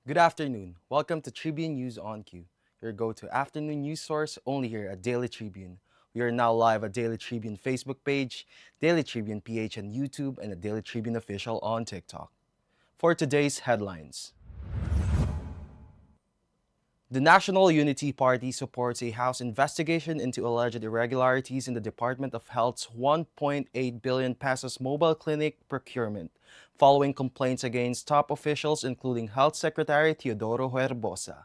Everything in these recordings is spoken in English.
Good afternoon. Welcome to Tribune News on Cue, your go-to afternoon news source only here at Daily Tribune. We are now live at Daily Tribune Facebook page, Daily Tribune PH on YouTube, and the Daily Tribune Official on TikTok. For today's headlines, the National Unity Party supports a House investigation into alleged irregularities in the Department of Health's 1.8 billion pesos mobile clinic procurement, following complaints against top officials including Health Secretary Teodoro Herbosa.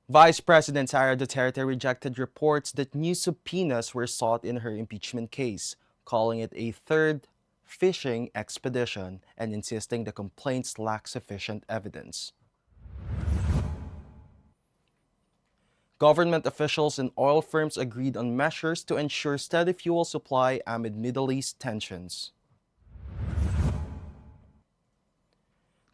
Vice President Sara Duterte rejected reports that new subpoenas were sought in her impeachment case, calling it a third fishing expedition and insisting the complaints lack sufficient evidence. Government officials and oil firms agreed on measures to ensure steady fuel supply amid Middle East tensions.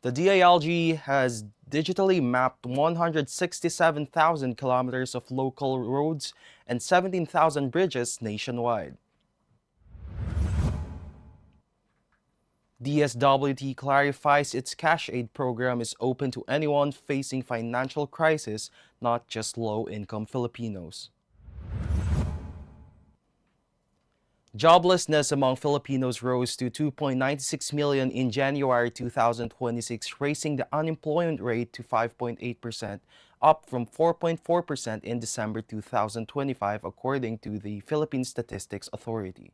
The DILG has digitally mapped 167,000 kilometers of local roads and 17,000 bridges nationwide. DSWT clarifies its cash aid program is open to anyone facing financial crisis, not just low-income Filipinos. Joblessness among Filipinos rose to 2.96 million in January 2026, raising the unemployment rate to 5.8%, up from 4.4% in December 2025, according to the Philippine Statistics Authority.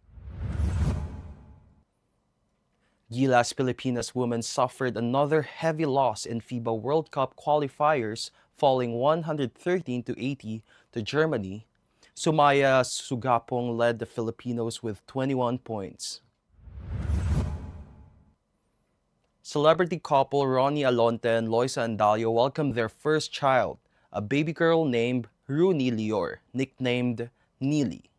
Gilas Pilipinas women suffered another heavy loss in FIBA World Cup qualifiers, falling 113 to 80 to Germany. Sumaya Sugapong led the Filipinos with 21 points. Celebrity couple Ronnie Alonte and Loisa Andalio welcomed their first child, a baby girl named Rooney Lior, nicknamed Neely.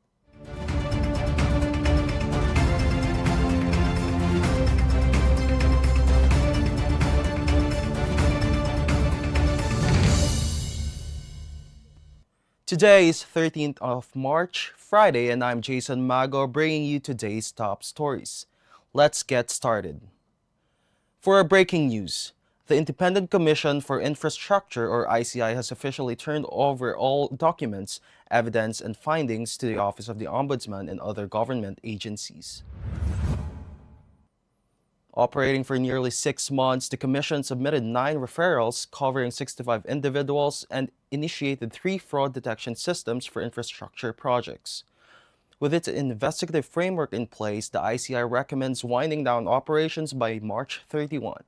Today is 13th of March, Friday, and I'm Jason Mago bringing you today's top stories. Let's get started. For our breaking news, the Independent Commission for Infrastructure, or ICI, has officially turned over all documents, evidence, and findings to the Office of the Ombudsman and other government agencies. Operating for nearly 6 months, the Commission submitted 9 referrals covering 65 individuals and initiated 3 fraud detection systems for infrastructure projects. With its investigative framework in place, the ICI recommends winding down operations by March 31.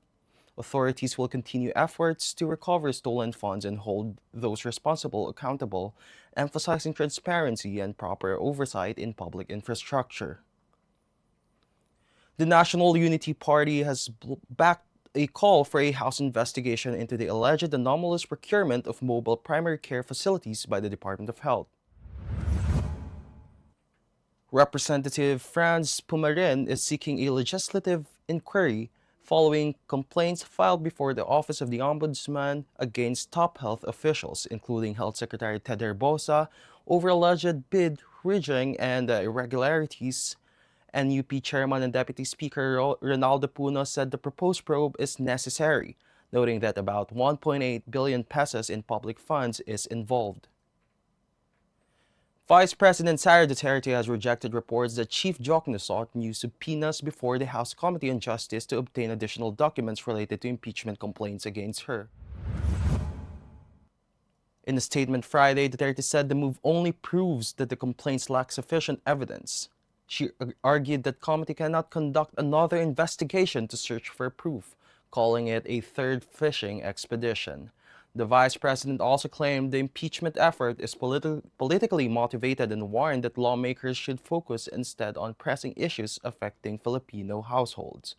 Authorities will continue efforts to recover stolen funds and hold those responsible accountable, emphasizing transparency and proper oversight in public infrastructure. The National Unity Party has backed a call for a House investigation into the alleged anomalous procurement of mobile primary care facilities by the Department of Health. Representative Franz Pumarin is seeking a legislative inquiry following complaints filed before the Office of the Ombudsman against top health officials, including Health Secretary Ted Herbosa, over alleged bid rigging and irregularities. NUP Chairman and Deputy Speaker Ronaldo Puno said the proposed probe is necessary, noting that about 1.8 billion pesos in public funds is involved. Vice President Sara Duterte has rejected reports that Chief Jokno sought new subpoenas before the House Committee on Justice to obtain additional documents related to impeachment complaints against her. In a statement Friday, Duterte said the move only proves that the complaints lack sufficient evidence. She argued that committee cannot conduct another investigation to search for proof, calling it a third fishing expedition. The vice president also claimed the impeachment effort is politically motivated and warned that lawmakers should focus instead on pressing issues affecting Filipino households.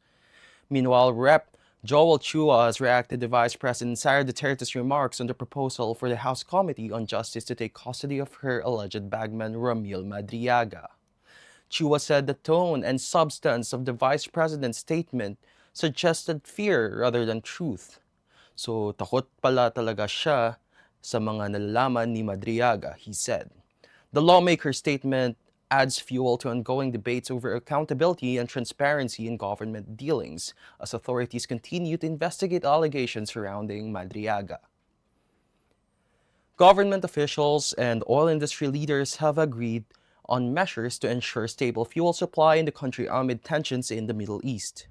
Meanwhile, Rep. Joel Chua has reacted to Vice President Sara Duterte's remarks on the proposal for the House Committee on Justice to take custody of her alleged bagman Ramil Madriaga. Chua said the tone and substance of the vice president's statement suggested fear rather than truth. So takot pala talaga siya sa mga nalalaman ni Madriaga, he said. The lawmaker's statement adds fuel to ongoing debates over accountability and transparency in government dealings, as authorities continue to investigate allegations surrounding Madriaga. Government officials and oil industry leaders have agreed on measures to ensure stable fuel supply in the country amid tensions in the Middle East.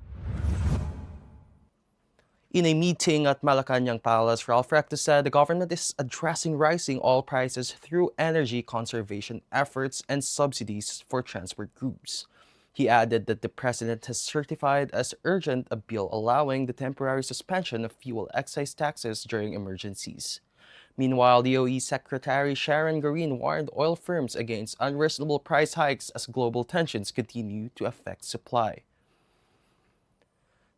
In a meeting at Malacanang Palace, Ralph Recto said the government is addressing rising oil prices through energy conservation efforts and subsidies for transport groups. He added that the president has certified as urgent a bill allowing the temporary suspension of fuel excise taxes during emergencies. Meanwhile, DOE Secretary Sharon Green warned oil firms against unreasonable price hikes as global tensions continue to affect supply.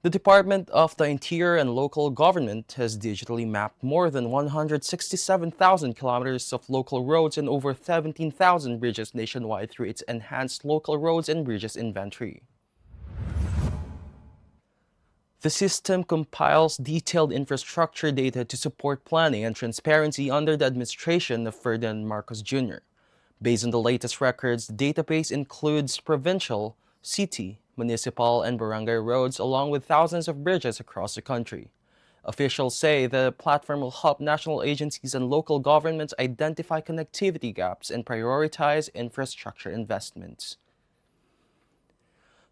The Department of the Interior and Local Government has digitally mapped more than 167,000 kilometers of local roads and over 17,000 bridges nationwide through its enhanced local roads and bridges inventory. The system compiles detailed infrastructure data to support planning and transparency under the administration of Ferdinand Marcos Jr. Based on the latest records, the database includes provincial, city, municipal, and barangay roads along with thousands of bridges across the country. Officials say the platform will help national agencies and local governments identify connectivity gaps and prioritize infrastructure investments.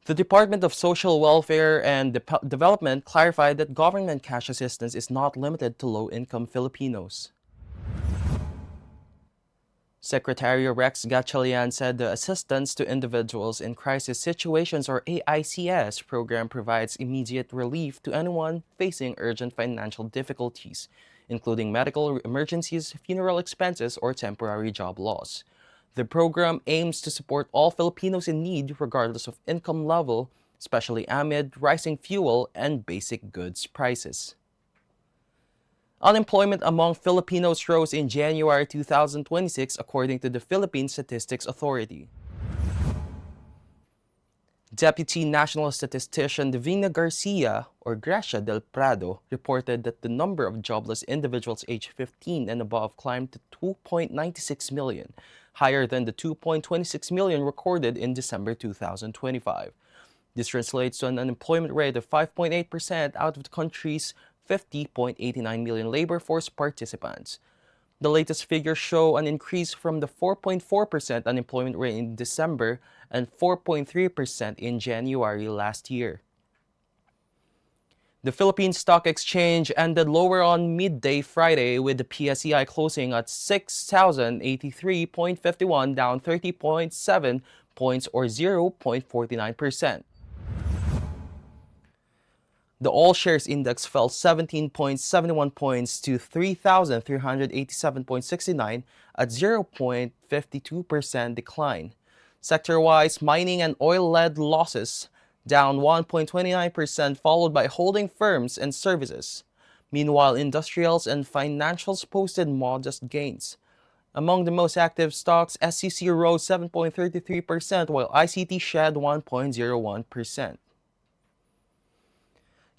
The Department of Social Welfare and Development clarified that government cash assistance is not limited to low-income Filipinos. Secretary Rex Gatchalian said the Assistance to Individuals in Crisis Situations, or AICS, program provides immediate relief to anyone facing urgent financial difficulties, including medical emergencies, funeral expenses, or temporary job loss. The program aims to support all Filipinos in need regardless of income level, especially amid rising fuel and basic goods prices. Unemployment among Filipinos rose in January 2026 according to the Philippine Statistics Authority. Deputy National Statistician Divina Garcia, or Gracia del Prado, reported that the number of jobless individuals aged 15 and above climbed to 2.96 million, higher than the 2.26 million recorded in December 2025. This translates to an unemployment rate of 5.8% out of the country's 50.89 million labor force participants. The latest figures show an increase from the 4.4% unemployment rate in December and 4.3% in January last year. The Philippine Stock Exchange ended lower on midday Friday with the PSEI closing at 6,083.51, down 30.7 points or 0.49%. The all-shares index fell 17.71 points to 3,387.69 at 0.52% decline. Sector-wise, mining and oil led losses, down 1.29%, followed by holding firms and services. Meanwhile, industrials and financials posted modest gains. Among the most active stocks, SCC rose 7.33%, while ICT shed 1.01%.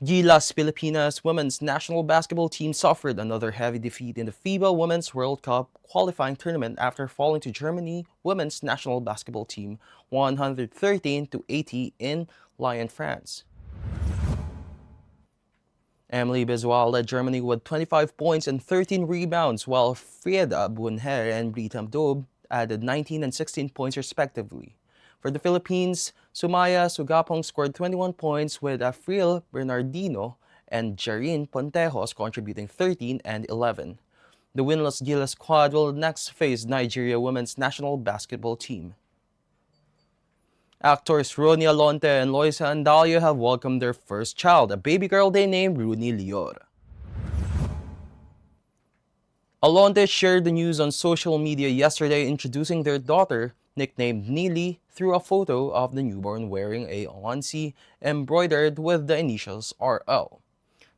Gilas Pilipinas women's national basketball team suffered another heavy defeat in the FIBA Women's World Cup qualifying tournament after falling to Germany women's national basketball team 113-80 in Lyon, France. Emily Biswal led Germany with 25 points and 13 rebounds, while Frieda Bunher and Britam Dob added 19 and 16 points respectively. For the Philippines, Sumaya Sugapong scored 21 points with Afril Bernardino and Jarin Pontejos contributing 13 and 11. The winless Gilas squad will next face Nigeria women's national basketball team. Actors Ronnie Alonte and Loisa Andalio have welcomed their first child, a baby girl they named Rooney Lior. Alonte shared the news on social media yesterday, introducing their daughter, nicknamed Neely, through a photo of the newborn wearing a onesie embroidered with the initials RL.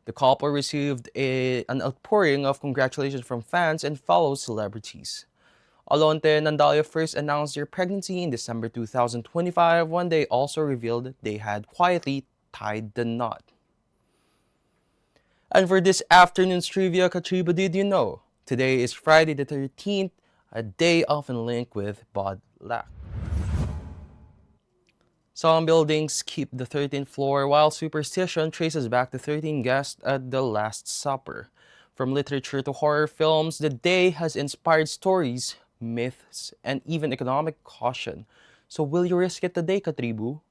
The couple received an outpouring of congratulations from fans and fellow celebrities. Alonte and Andalio first announced their pregnancy in December 2025 when they also revealed they had quietly tied the knot. And for this afternoon's trivia, Katriba, did you know? Today is Friday the 13th, a day often linked with bad luck. Some buildings keep the 13th floor, while superstition traces back to 13 guests at the Last Supper. From literature to horror films, the day has inspired stories, myths, and even economic caution. So will you risk it today, Katribu?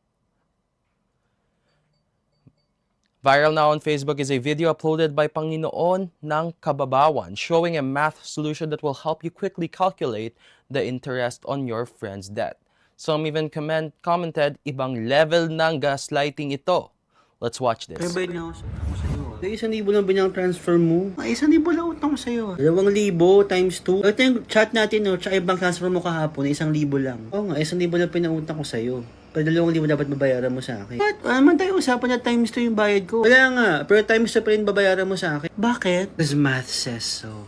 Viral now on Facebook is a video uploaded by Panginoon ng Kababawan showing a math solution that will help you quickly calculate the interest on your friend's debt. Some even commented, ibang level ng gaslighting ito. Let's watch this. Kaya bayad nga ako sa'yo. 1,000 lang ba niyang transfer mo? 1,000 lang utang ko sa'yo. 2,000 times 2. Ito yung chat natin, no? Tsaka ibang transfer mo kahapon, 1,000 lang. Oo nga, 1,000 lang pinautang ko sa'yo. Pero 2,000 dapat babayaran mo sa akin. What? Naman tayo usapan na times 2 yung bayad ko. Wala nga, pero times 2 pa rin babayaran mo sa akin. Bakit? Because math says so.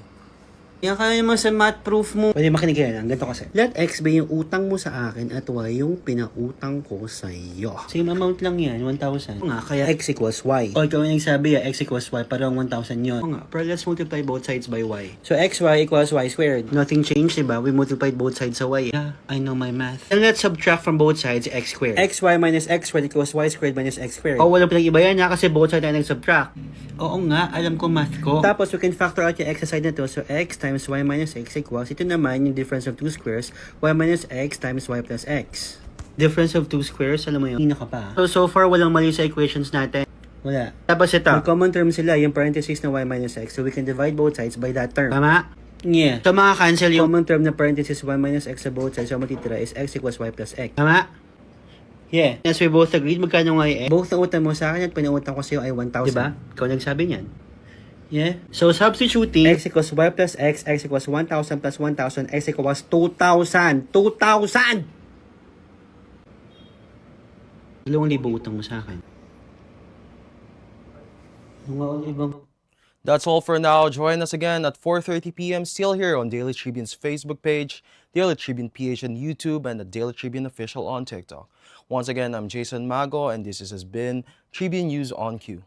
Yan kaya naman sa math proof mo. Pwede makinig kaya lang. Ganito kasi. Let X be yung utang mo sa akin at Y yung pinautang ko sa iyo. Same amount lang yan, 1,000. O nga, kaya X equals Y. O ikaw yung nagsabi, X equals Y, parang 1,000 yun. O nga, pero let's multiply both sides by Y. So XY equals Y squared. Nothing changed, diba? We multiplied both sides sa Y. Yeah, I know my math. And let's subtract from both sides X squared. XY minus X squared equals Y squared minus X squared. O wala pinag-iba yan ha, kasi both sides tayo nag-subtract. Oo nga, alam ko math ko. Tapos we can factor out yung X side na to. So X times Y minus X equals, ito naman yung difference of two squares, Y minus X times Y plus X. Difference of two squares, alam mo yun? Hindi ka pa. So far, walang mali sa equations natin. Wala. Tapos ito, may common term sila, yung parentheses na Y minus X. So we can divide both sides by that term. Tama? Yeah. So makakancel yung common term na parentheses Y minus X sa both sides. So matitira is X equals Y plus X. Tama? Yeah. As we both agreed, magkano nga yung X? Both na utang mo sa akin at pinautang ko sa iyo ay 1,000. Diba? Ikaw nagsabi niyan. Yeah. So substituting X equals Y plus X, X equals 1,000 plus 1,000, X equals 2,000. 2,000! 2,000 utang mo sa akin. That's all for now. Join us again at 4:30 p.m. still here on Daily Tribune's Facebook page, Daily Tribune PH on YouTube, and the Daily Tribune Official on TikTok. Once again, I'm Jason Mago, and this has been Tribune News on Q.